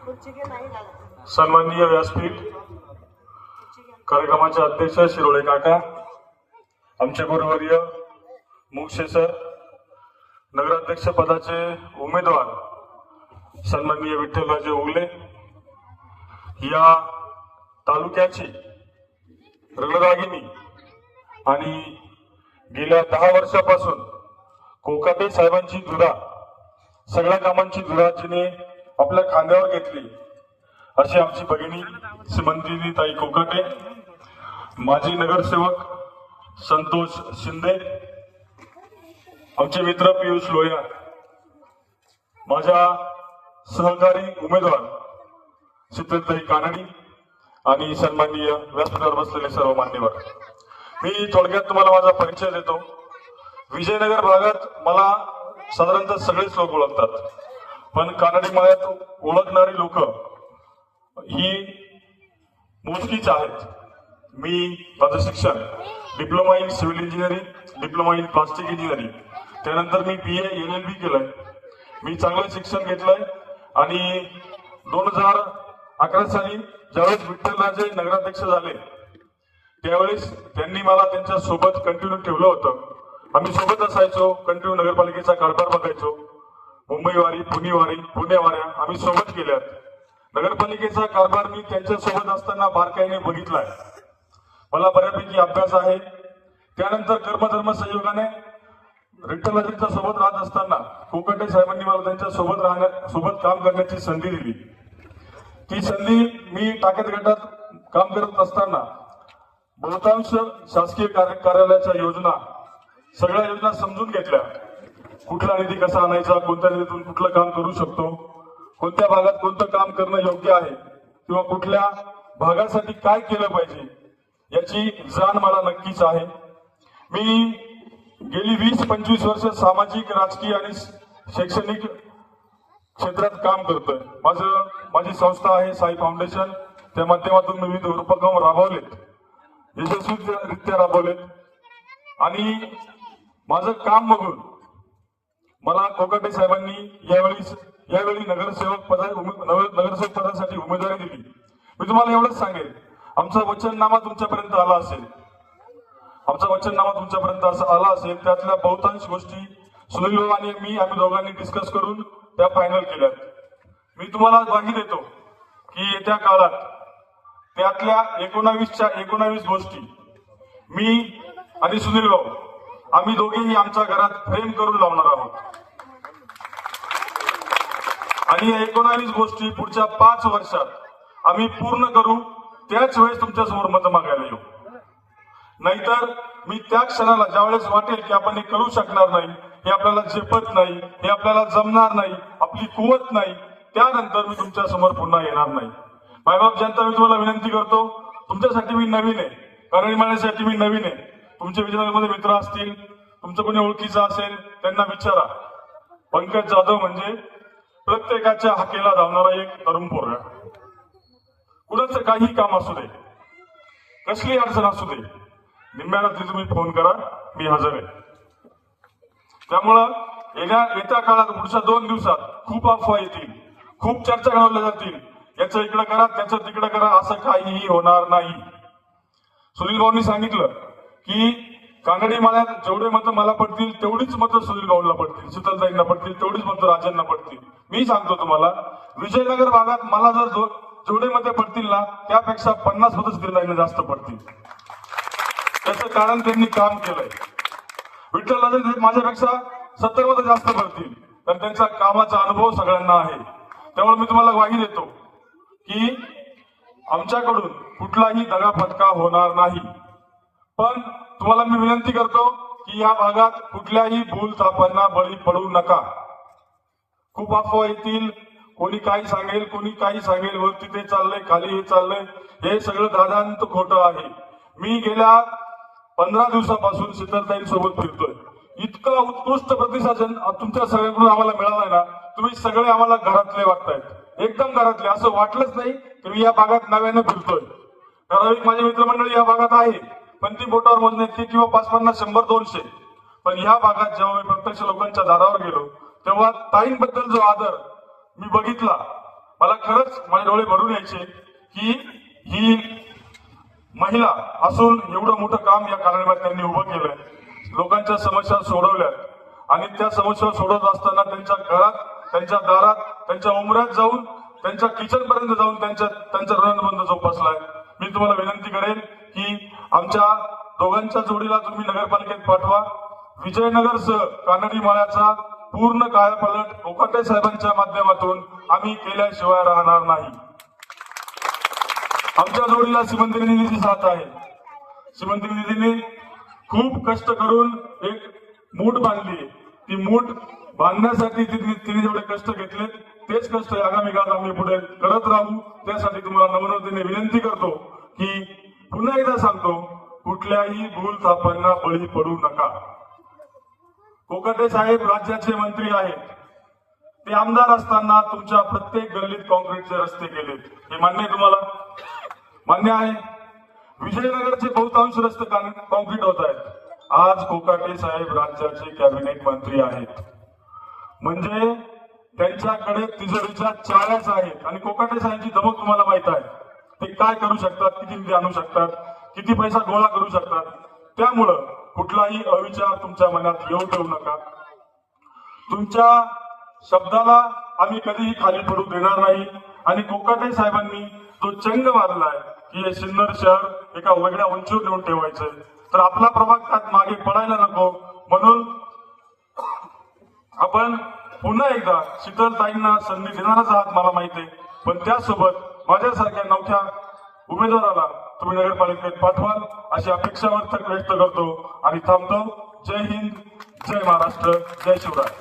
सन्माननीय व्यासपीठ, कार्यक्रमाचे अध्यक्ष शिरोळे काका, आमचे गुरुवर्य मुक्षे सर, नगराध्यक्ष पदाचे उमेदवार सन्माननीय विठ्ठलराजे उगले, या तालुक्याची रणरागिणी आणि गेल्या 10 वर्षापासून कोकाटे साहेबांची धुरा, सगळ्या कामांची धुरा जिने आपल्या खांद्यावर घेतली अशी आमची भगिनी श्रीमंती ताई कोकाटे, माजी नगरसेवक संतोष शिंदे, आमचे मित्र पियुष लोया, माझ्या सहकारी उमेदवार शीतलताई कानडी आणि सन्माननीय व्यासपीठावर बसलेले सर्व मान्यवर. मी थोडक्यात तुम्हाला माझा परिचय देतो. विजयनगर भागात मला साधारणतः सगळेच लोक ओळखतात, पण कानडी मळ्यात ओळखणारी लोक ही मोजकीच आहेत. मी माझं शिक्षण diploma in civil engineering, diploma in plastic engineering, त्यानंतर मी BA LLB केलंय. मी चांगलं शिक्षण घेतलंय आणि 2011 साली ज्यावेळेस विठ्ठलराजे नगराध्यक्ष झाले त्यावेळेस त्यांनी मला त्यांच्या सोबत कंटिन्यू ठेवलं होतं. आम्ही सोबत असायचो, कंटिन्यू नगरपालिकेचा कारभार बघायचो. मुंबईवारी, पुणेवाऱ्या आम्ही सोबत केल्यात. नगरपालिकेचा कारभार मी त्यांच्या सोबत असताना बारकाईने बघितलाय. मला बऱ्यापैकी अभ्यास आहे. त्यानंतर कर्मधर्म संयोगाने विठ्ठलराजेंच्या सोबत राहत असताना कोकाटे साहेबांनी मला त्यांच्या सोबत काम करण्याची संधी दिली. ती संधी मी टाकेत गटात काम करत असताना बहुतांश शासकीय कार्यालयाच्या योजना, सगळ्या योजना समजून घेतल्या. कुठला निधी कसा आणायचा, कोणत्या निधीतून कुठलं काम करू शकतो, कोणत्या भागात कोणतं काम करणं योग्य आहे किंवा कुठल्या भागासाठी काय केलं पाहिजे याची जाण मला नक्कीच आहे. मी गेली 20-25 वर्ष सामाजिक, राजकीय आणि शैक्षणिक क्षेत्रात काम करतोय. माझी संस्था आहे साई फाउंडेशन. त्या माध्यमातून मी विविध उपक्रम राबवलेत, यशस्वीरित्या राबवलेत आणि माझं काम बघून मला कोकाटे साहेबांनी यावेळी नगरसेवक पदासाठी उमेदवारी दिली. मी तुम्हाला एवढंच सांगेल, आमचा वचननामा तुमच्यापर्यंत आला असेल. त्यातल्या बहुतांश गोष्टी सुनील भाऊ आणि आम्ही दोघांनी डिस्कस करून त्या फायनल केल्यात. मी तुम्हाला ग्वाही देतो की येत्या काळात त्यातल्या 19 गोष्टी मी आणि सुनील भाऊ आम्ही दोघेही आमच्या घरात फ्रेम करून लावणार आहोत आणि 19 गोष्टी पुढच्या 5 वर्षात आम्ही पूर्ण करू. त्याच वेळेस तुमच्या समोर मत मागायला येऊ. नाहीतर मी त्या क्षणाला ज्यावेळेस वाटेल की आपण हे करू शकणार नाही, हे आपल्याला झेपत नाही, हे आपल्याला जमणार नाही, आपली कुवत नाही, त्यानंतर मी तुमच्या समोर पुन्हा येणार नाही. मायबाप जनता, मी तुम्हाला विनंती करतो, तुमच्यासाठी मी नवीन आहे, कारण माझ्यासाठी मी नवीन आहे. तुमचे विजयनगरमध्ये मित्र असतील, तुमचं कोणी ओळखीचं असेल, त्यांना विचारा. पंकज जाधव म्हणजे प्रत्येकाच्या हाकेला धावणारा एक तरुण पोरगा. कुणाचं काही काम असू दे, कसली अडचण असू दे, निम्म्या रात्री तुम्ही फोन करा, मी हजर आहे. त्यामुळं येत्या काळात पुढच्या 2 दिवसात खूप अफवा येतील, खूप चर्चा घडवल्या जातील. याचं इकडं करा, त्याचं तिकडं करा, असं काहीही होणार नाही. सुनील भाऊंनी सांगितलं की कानडी माळ्यात जेवढे मतं मला पडतील तेवढीच मतं सुनील भाऊंना पडतील, शीतलताईंना पडतील, तेवढीच मतं राजांना पडतील. मी सांगतो तुम्हाला, विजयनगर भागात मला जर जेवढे मतं पडतील ना, त्यापेक्षा 50 मतं शीतलताईंना जास्त पडतील. त्याचं कारण त्यांनी काम केलंय. विठ्ठलराजे माझ्यापेक्षा 70 मतं जास्त पडतील, तर त्यांचा कामाचा अनुभव सगळ्यांना आहे. त्यामुळे मी तुम्हाला ग्वाही देतो की आमच्याकडून कुठलाही दगाफटका होणार नाही. पण तुम्हाला मी विनंती करतो की या भागात कुठल्याही भूलथापांना बळी पडू नका. खूप अफवा येतील, कोणी काही सांगेल, कोणी काही सांगेल, वरती ते चाललंय, खाली हे चाललंय, हे सगळं दादांत खोटं आहे. मी गेल्या 15 दिवसापासून शीतलताईंसोबत फिरतोय. इतका उत्कृष्ट प्रतिसाद तुमच्या सगळ्यांकडून आम्हाला मिळालाय ना, तुम्ही सगळे आम्हाला घरातले वाटतायत, एकदम घरातले. असं वाटलंच नाही की मी या भागात नव्यानं फिरतोय. ठराविक माझी मित्रमंडळी या भागात आहे, पण ती बोटावर मोजणे किंवा 5-50, 100-200. पण ह्या भागात जेव्हा मी प्रत्यक्ष लोकांच्या दारावर गेलो तेव्हा ताईंबद्दल जो आदर मी बघितला, मला खरंच माझे डोळे भरून यायचे की ही महिला असून एवढं मोठं काम या कालावधीत त्यांनी उभं केलंय, लोकांच्या समस्या सोडवल्यात आणि त्या समस्या सोडवत असताना त्यांच्या घरात, त्यांच्या दारात, त्यांच्या उमऱ्यात जाऊन, त्यांच्या किचन पर्यंत जाऊन त्यांचा रणबंध जोपासलाय. मी तुम्हाला विनंती करेन की आमच्या दोघांच्या जोडीला तुम्ही नगरपालिकेत पाठवा. विजयनगरसह कानडी माळ्याचा पूर्ण कायापालट कोकाटे साहेबांच्या माध्यमातून आम्ही केल्याशिवाय राहणार नाही. आमच्या जोडीला श्रीमंती निधीची साथ आहे. श्रीमंती निधीने खूप कष्ट करून एक मूठ बांधली. ती मूठ बांधण्यासाठी तिने जेवढे कष्ट घेतले तेच कष्ट आगामी काळात आम्ही पुढे करत राहू. त्यासाठी तुम्हाला नम्रतेने विनंती करतो की पुन्हा एकदा सांगतो, कुठल्याही भूलथापांना बळी पडू नका. कोकाटे साहेब राज्याचे मंत्री आहेत. ते आमदार असताना तुमच्या प्रत्येक गल्लीत काँक्रीटचे रस्ते केलेत, हे मान्य आहे तुम्हाला? मान्य आहे. विजयनगरचे बहुतांश रस्ते काँक्रीट होत आहेत. आज कोकाटे साहेब राज्याचे कॅबिनेट मंत्री आहेत, म्हणजे त्यांच्याकडे तिजोरीच्या चाव्याच आहेत. आणि कोकाटे साहेबांची धमक तुम्हाला माहित आहे, ते काय करू शकतात, किती निधी आणू शकतात, किती पैसा गोळा करू शकतात. त्यामुळं कुठलाही अविचार तुमच्या मनात येऊ देऊ नका. तुमच्या शब्दाला आम्ही कधीही खाली पडू देणार नाही. आणि कोकाटे साहेबांनी जो चंग मारलाय की हे सिन्नर शहर एका वेगळ्या उंचीवर नेऊन ठेवायचंय, तर आपला प्रभाग त्यात मागे पडायला नको, म्हणून आपण पुन्हा एकदा शीतलताईंना संधी देणारच आहात मला माहिती आहे. पण त्यासोबत माझ्यासारख्या नवख्या उमेदवाराला तुम्ही नगरपालिकेत पाठवाल अशी अपेक्षा व्यक्त करतो आणि थांबतो. जय हिंद, जय महाराष्ट्र, जय शिवराय.